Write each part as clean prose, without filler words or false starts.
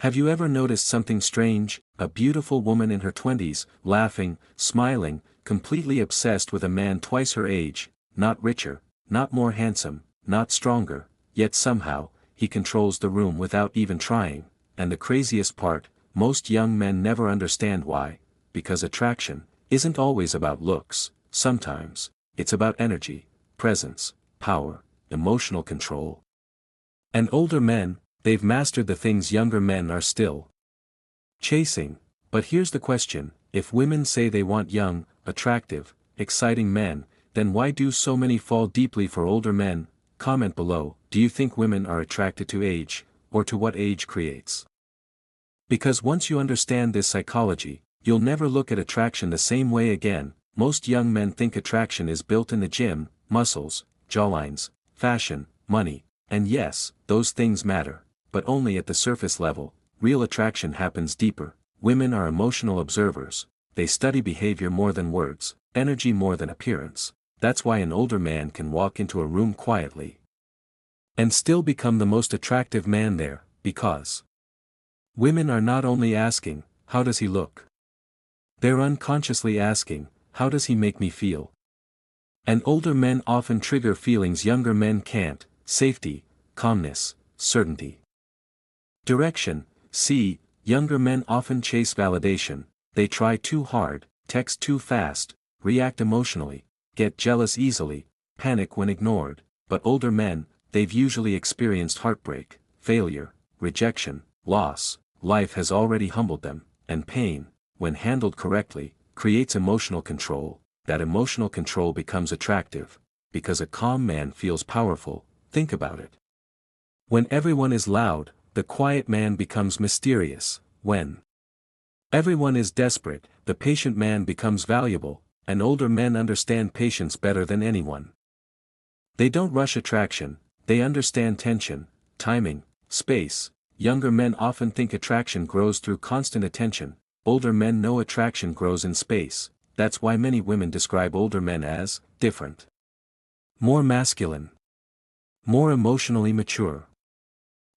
Have you ever noticed something strange? A beautiful woman in her 20s, laughing, smiling, completely obsessed with a man twice her age, not richer, not more handsome, not stronger, yet somehow, he controls the room without even trying, and the craziest part, most young men never understand why, because attraction isn't always about looks, sometimes, it's about energy, presence, power, emotional control. And older men, they've mastered the things younger men are still chasing. But here's the question, if women say they want young, attractive, exciting men, then why do so many fall deeply for older men? Comment below, do you think women are attracted to age, or to what age creates? Because once you understand this psychology, you'll never look at attraction the same way again. Most young men think attraction is built in the gym, muscles, jawlines, fashion, money, and yes, those things matter, but only at the surface level. Real attraction happens deeper. Women are emotional observers, they study behavior more than words, energy more than appearance. That's why an older man can walk into a room quietly and still become the most attractive man there, because women are not only asking, how does he look? They're unconsciously asking, how does he make me feel? And older men often trigger feelings younger men can't: safety, calmness, certainty, direction. See, younger men often chase validation, they try too hard, text too fast, react emotionally, get jealous easily, panic when ignored. But older men, they've usually experienced heartbreak, failure, rejection, loss. Life has already humbled them, and pain, when handled correctly, creates emotional control. That emotional control becomes attractive, because a calm man feels powerful. Think about it. When everyone is loud, the quiet man becomes mysterious. When everyone is desperate, the patient man becomes valuable, and older men understand patience better than anyone. They don't rush attraction, they understand tension, timing, space. Younger men often think attraction grows through constant attention, older men know attraction grows in space. That's why many women describe older men as different, more masculine, more emotionally mature.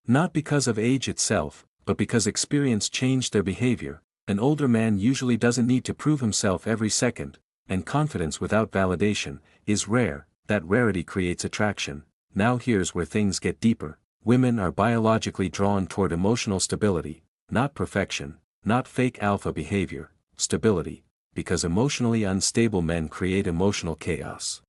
Not because of age itself, but because experience changed their behavior. An older man usually doesn't need to prove himself every second, and confidence without validation is rare. That rarity creates attraction. Now here's where things get deeper. Women are biologically drawn toward emotional stability, not perfection, not fake alpha behavior, stability, because emotionally unstable men create emotional chaos.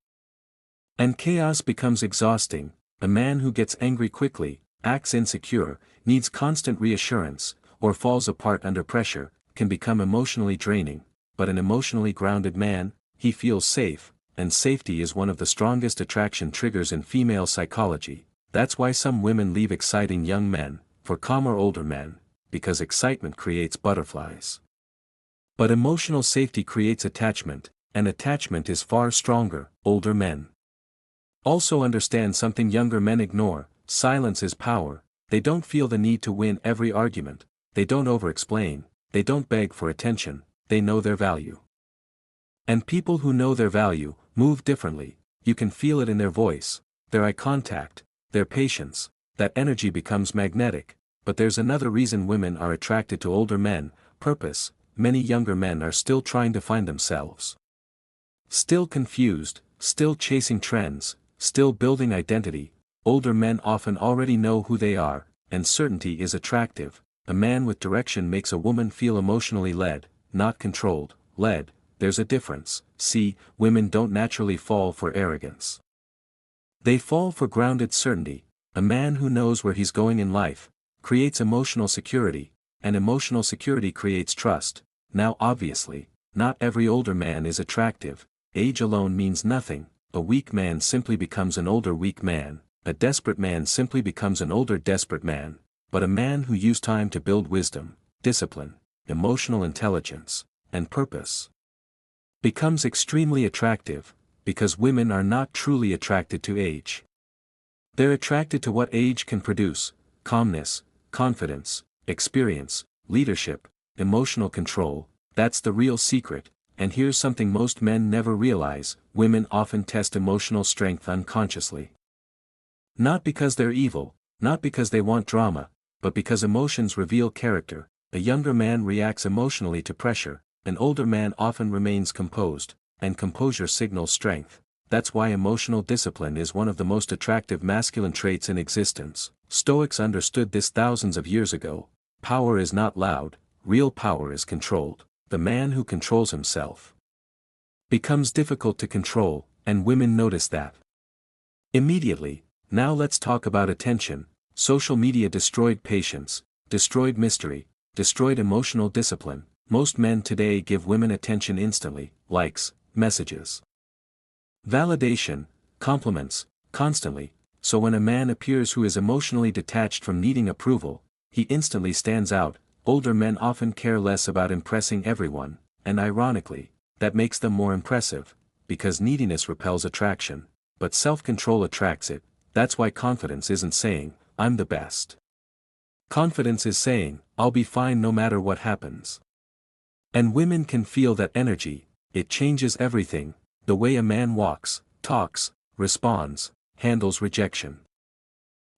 And chaos becomes exhausting. A man who gets angry quickly, acts insecure, needs constant reassurance, or falls apart under pressure, can become emotionally draining. But an emotionally grounded man, he feels safe, and safety is one of the strongest attraction triggers in female psychology. That's why some women leave exciting young men for calmer older men, because excitement creates butterflies. But emotional safety creates attachment, and attachment is far stronger. Older men also understand something younger men ignore: silence is power. They don't feel the need to win every argument, they don't over-explain, they don't beg for attention, they know their value. And people who know their value move differently. You can feel it in their voice, their eye contact, their patience. That energy becomes magnetic. But there's another reason women are attracted to older men: purpose. Many younger men are still trying to find themselves. Still confused, still chasing trends, still building identity. Older men often already know who they are, and certainty is attractive. A man with direction makes a woman feel emotionally led, not controlled. Led, there's a difference. See, women don't naturally fall for arrogance. They fall for grounded certainty. A man who knows where he's going in life creates emotional security, and emotional security creates trust. Now obviously, not every older man is attractive. Age alone means nothing. A weak man simply becomes an older weak man. A desperate man simply becomes an older desperate man. But a man who used time to build wisdom, discipline, emotional intelligence, and purpose becomes extremely attractive, because women are not truly attracted to age. They're attracted to what age can produce: calmness, confidence, experience, leadership, emotional control. That's the real secret. And here's something most men never realize: women often test emotional strength unconsciously. Not because they're evil, not because they want drama, but because emotions reveal character. A younger man reacts emotionally to pressure, an older man often remains composed, and composure signals strength. That's why emotional discipline is one of the most attractive masculine traits in existence. Stoics understood this thousands of years ago. Power is not loud, real power is controlled. The man who controls himself becomes difficult to control, and women notice that immediately. Now let's talk about attention. Social media destroyed patience, destroyed mystery, destroyed emotional discipline. Most men today give women attention instantly, likes, messages, validation, compliments, constantly. So when a man appears who is emotionally detached from needing approval, he instantly stands out. Older men often care less about impressing everyone, and ironically, that makes them more impressive, because neediness repels attraction, but self-control attracts it. That's why confidence isn't saying, "I'm the best." Confidence is saying, "I'll be fine no matter what happens." And women can feel that energy. It changes everything: the way a man walks, talks, responds, handles rejection.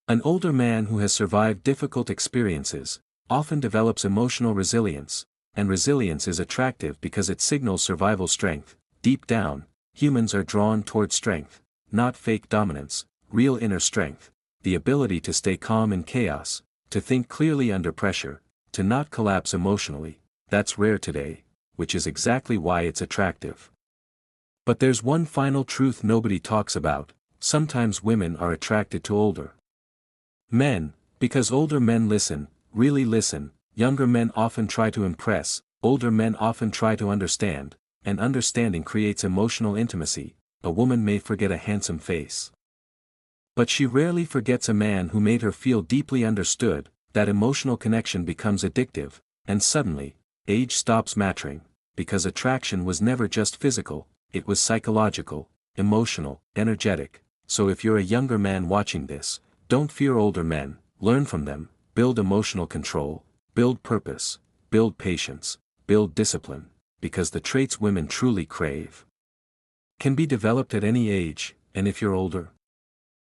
An older man who has survived difficult experiences often develops emotional resilience, and resilience is attractive because it signals survival strength. Deep down, humans are drawn toward strength, not fake dominance, real inner strength, the ability to stay calm in chaos, to think clearly under pressure, to not collapse emotionally. That's rare today, which is exactly why it's attractive. But there's one final truth nobody talks about: sometimes women are attracted to older men, because older men listen, really listen. Younger men often try to impress, older men often try to understand, and understanding creates emotional intimacy. A woman may forget a handsome face, but she rarely forgets a man who made her feel deeply understood. That emotional connection becomes addictive, and suddenly, age stops mattering, because attraction was never just physical, it was psychological, emotional, energetic. So if you're a younger man watching this, don't fear older men, learn from them, build emotional control, build purpose, build patience, build discipline, because the traits women truly crave can be developed at any age. And if you're older,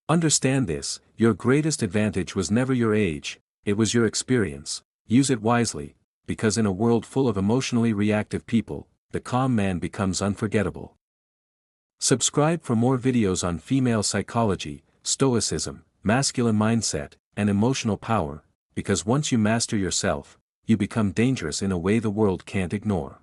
understand this: your greatest advantage was never your age, it was your experience. Use it wisely, because in a world full of emotionally reactive people, the calm man becomes unforgettable. Subscribe for more videos on female psychology, stoicism, masculine mindset, and emotional power, because once you master yourself, you become dangerous in a way the world can't ignore.